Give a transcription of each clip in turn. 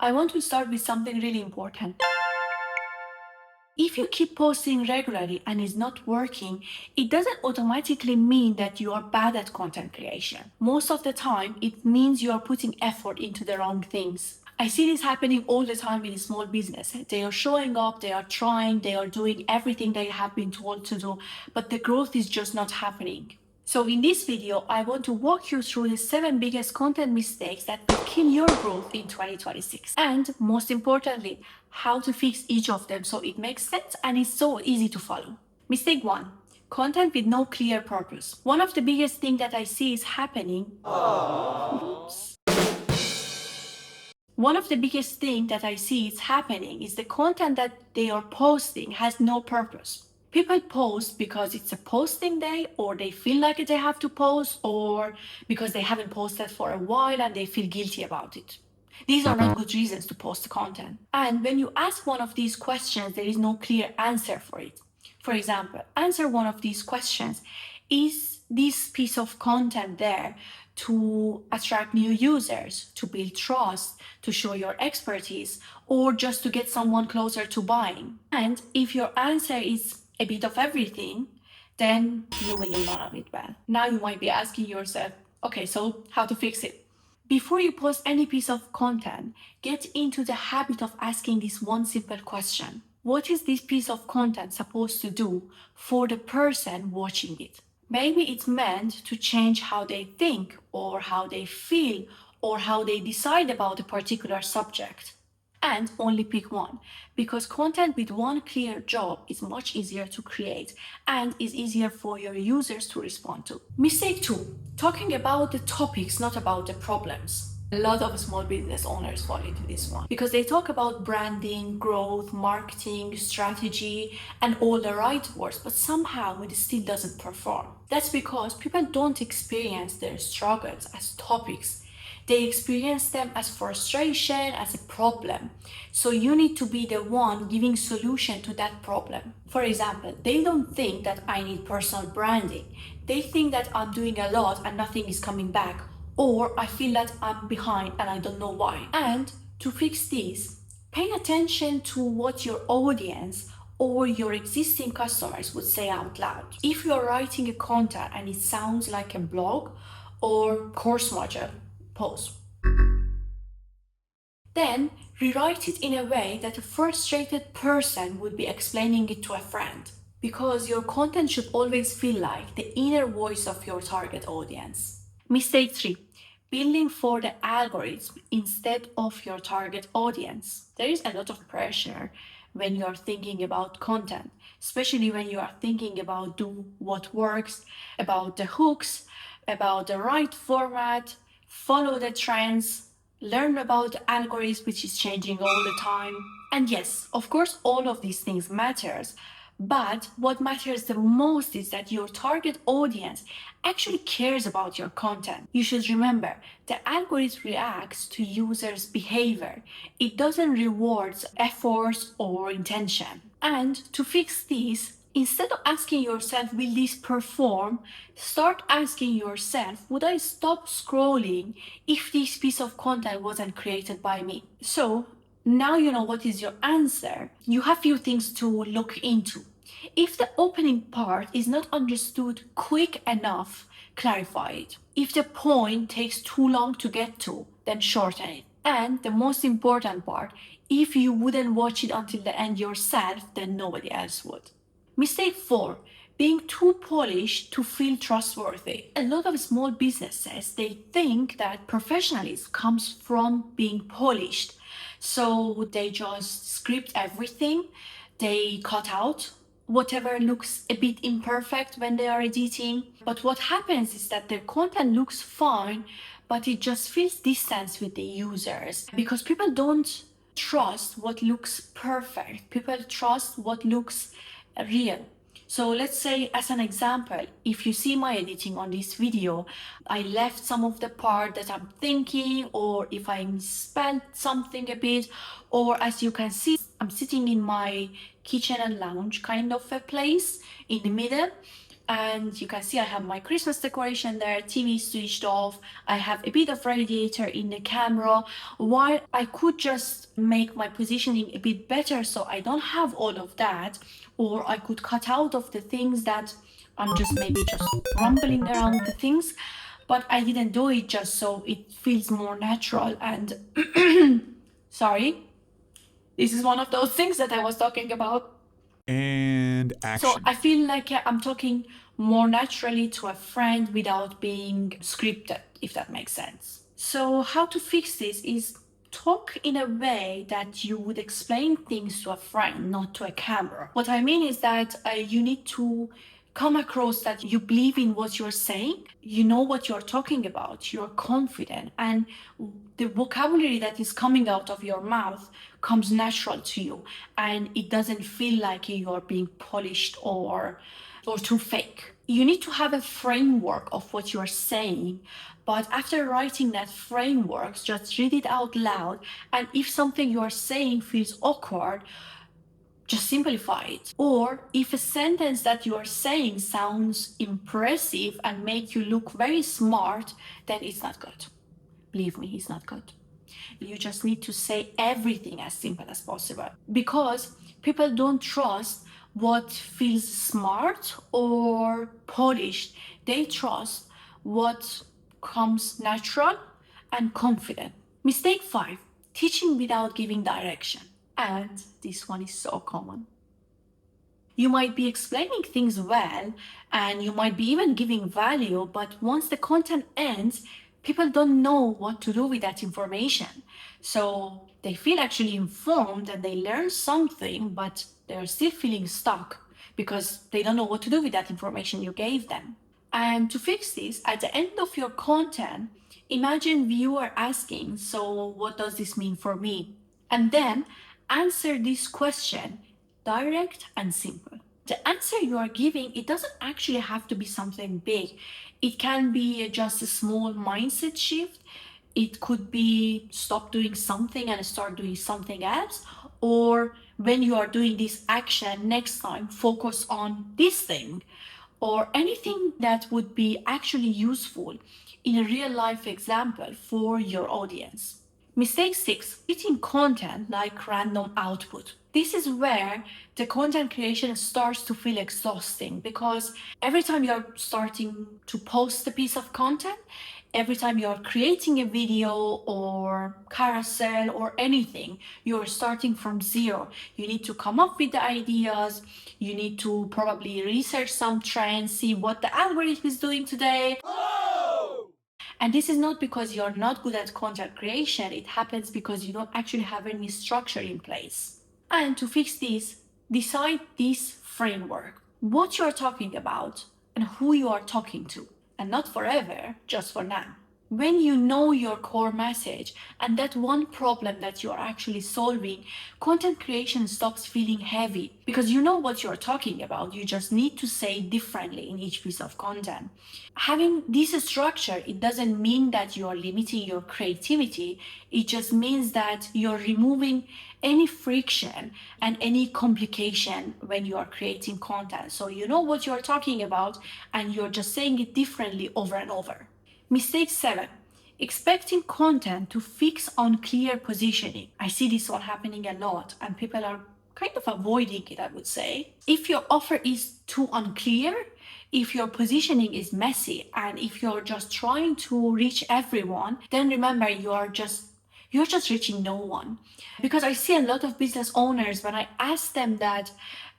I want to start with something really important. If you keep posting regularly and it's not working, it doesn't automatically mean that you are bad at content creation. Most of the time, it means you are putting effort into the wrong things. I see this happening all the time in small business. They are showing up, they are trying, they are doing everything they have been told to do, but the growth is just not happening. So in this video, I want to walk you through the 7 biggest content mistakes that will kill your growth in 2026. And most importantly, how to fix each of them so it makes sense and is so easy to follow. Mistake 1. Content with no clear purpose. One of the biggest things that I see is happening. Oops. One of the biggest things that I see is happening is the content that they are posting has no purpose. People post because it's a posting day, or they feel like they have to post, or because they haven't posted for a while and they feel guilty about it. These are not good reasons to post content. And when you ask one of these questions, there is no clear answer for it. For example, answer one of these questions. Is this piece of content there to attract new users, to build trust, to show your expertise, or just to get someone closer to buying? And if your answer is a bit of everything, then you will do none of it well. Now you might be asking yourself, okay, so how to fix it? Before you post any piece of content, get into the habit of asking this one simple question. What is this piece of content supposed to do for the person watching it? Maybe it's meant to change how they think, or how they feel, or how they decide about a particular subject. And only pick one, because content with one clear job is much easier to create and is easier for your users to respond to. Mistake 2, talking about the topics, not about the problems. A lot of small business owners fall into this one because they talk about branding, growth, marketing, strategy, and all the right words, but somehow it still doesn't perform. That's because people don't experience their struggles as topics. They experience them as frustration, as a problem. So you need to be the one giving solution to that problem. For example, they don't think that I need personal branding. They think that I'm doing a lot and nothing is coming back, or I feel that I'm behind and I don't know why. And to fix this, pay attention to what your audience or your existing customers would say out loud. If you're writing a content and it sounds like a blog or course module post, then rewrite it in a way that a frustrated person would be explaining it to a friend, because your content should always feel like the inner voice of your target audience. Mistake 3, building for the algorithm instead of your target audience. There is a lot of pressure when you are thinking about content, especially when you are thinking about do what works, about the hooks, about the right format, follow the trends, learn about the algorithm, which is changing all the time. And yes, of course, all of these things matters, but what matters the most is that your target audience actually cares about your content. You should remember, the algorithm reacts to users' behavior. It doesn't reward efforts or intention. And to fix this, instead of asking yourself, will this perform? Start asking yourself, would I stop scrolling if this piece of content wasn't created by me? So now you know what is your answer. You have few things to look into. If the opening part is not understood quick enough, clarify it. If the point takes too long to get to, then shorten it. And the most important part, if you wouldn't watch it until the end yourself, then nobody else would. Mistake 4, being too polished to feel trustworthy. A lot of small businesses, they think that professionalism comes from being polished. So they just script everything, they cut out whatever looks a bit imperfect when they are editing. But what happens is that their content looks fine, but it just feels distance with the users, because people don't trust what looks perfect. People trust what looks real. So let's say, as an example, if you see my editing on this video, I left some of the part that I'm thinking, or if I misspelled something a bit, or as you can see, I'm sitting in my kitchen and lounge kind of a place in the middle. And you can see I have my Christmas decoration there, TV switched off, I have a bit of radiator in the camera, while I could just make my positioning a bit better so I don't have all of that, or I could cut out of the things that I'm just maybe just rumbling around the things, but I didn't do it just so it feels more natural. And sorry, this is one of those things that I was talking about. And action. So I feel like I'm talking more naturally to a friend without being scripted, if that makes sense. So how to fix this is talk in a way that you would explain things to a friend, not to a camera. What I mean is that you need to come across that you believe in what you're saying, you know what you're talking about, you're confident, and the vocabulary that is coming out of your mouth comes natural to you, and it doesn't feel like you're being polished or too fake. You need to have a framework of what you're saying, but after writing that framework, just read it out loud, and if something you're saying feels awkward, just simplify it. Or if a sentence that you are saying sounds impressive and make you look very smart, then it's not good. Believe me, it's not good. You just need to say everything as simple as possible, because people don't trust what feels smart or polished. They trust what comes natural and confident. Mistake 5, teaching without giving direction. And this one is so common. You might be explaining things well and you might be even giving value, but once the content ends, people don't know what to do with that information. So they feel actually informed and they learn something, but they're still feeling stuck because they don't know what to do with that information you gave them. And to fix this, at the end of your content, imagine viewer asking, so what does this mean for me? And then answer this question, direct and simple. The answer you are giving, it doesn't actually have to be something big. It can be just a small mindset shift. It could be stop doing something and start doing something else. Or when you are doing this action, next time focus on this thing. Or anything that would be actually useful in a real life example for your audience. Mistake 6, treating content like random output. This is where the content creation starts to feel exhausting, because every time you're starting to post a piece of content, every time you're creating a video or carousel or anything, you're starting from zero. You need to come up with the ideas. You need to probably research some trends, see what the algorithm is doing today. And this is not because you're not good at content creation. It happens because you don't actually have any structure in place. And to fix this, decide this framework, what you're talking about and who you are talking to, and not forever, just for now. When you know your core message and that one problem that you are actually solving, content creation stops feeling heavy because you know what you're talking about. You just need to say it differently in each piece of content. Having this structure, it doesn't mean that you are limiting your creativity. It just means that you're removing any friction and any complication when you are creating content. So you know what you're talking about and you're just saying it differently over and over. Mistake 7, expecting content to fix unclear positioning. I see this one happening a lot and people are kind of avoiding it, I would say. If your offer is too unclear, if your positioning is messy, and if you're just trying to reach everyone, then remember you're just reaching no one. Because I see a lot of business owners, when I ask them that,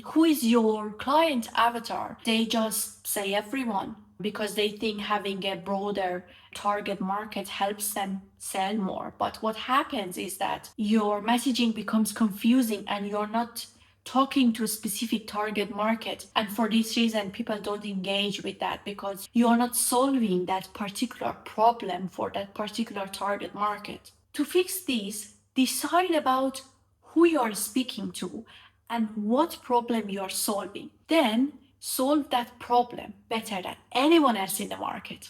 who is your client avatar? They just say everyone, because they think having a broader target market helps them sell more. But what happens is that your messaging becomes confusing and you're not talking to a specific target market. And for this reason, people don't engage with that, because you're not solving that particular problem for that particular target market. To fix this, decide about who you are speaking to and what problem you are solving. Then solve that problem better than anyone else in the market.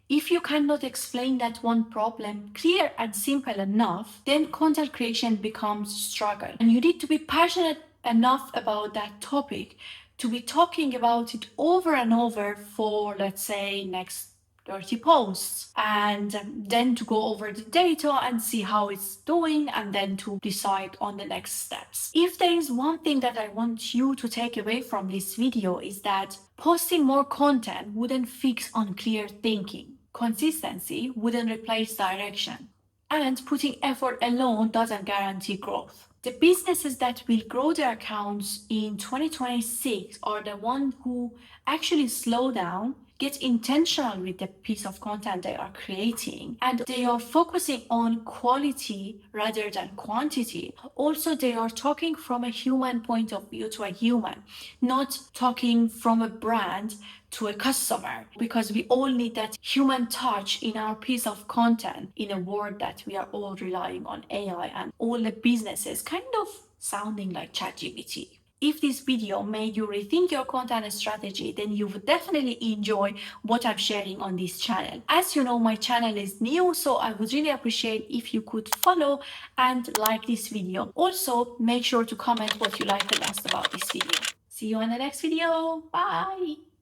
If you cannot explain that one problem clear and simple enough, then content creation becomes struggle. And you need to be passionate enough about that topic to be talking about it over and over for, let's say, next 30 posts, and then to go over the data and see how it's doing, and then to decide on the next steps. If there is one thing that I want you to take away from this video, is that posting more content wouldn't fix unclear thinking. Consistency wouldn't replace direction. And putting effort alone doesn't guarantee growth. The businesses that will grow their accounts in 2026 are the ones who actually slow down, get intentional with the piece of content they are creating, and they are focusing on quality rather than quantity. Also, they are talking from a human point of view to a human, not talking from a brand to a customer, because we all need that human touch in our piece of content in a world that we are all relying on AI and all the businesses kind of sounding like ChatGPT. If this video made you rethink your content strategy, then you would definitely enjoy what I'm sharing on this channel. As you know, my channel is new, so I would really appreciate if you could follow and like this video. Also, make sure to comment what you like the most about this video. See you in the next video. Bye!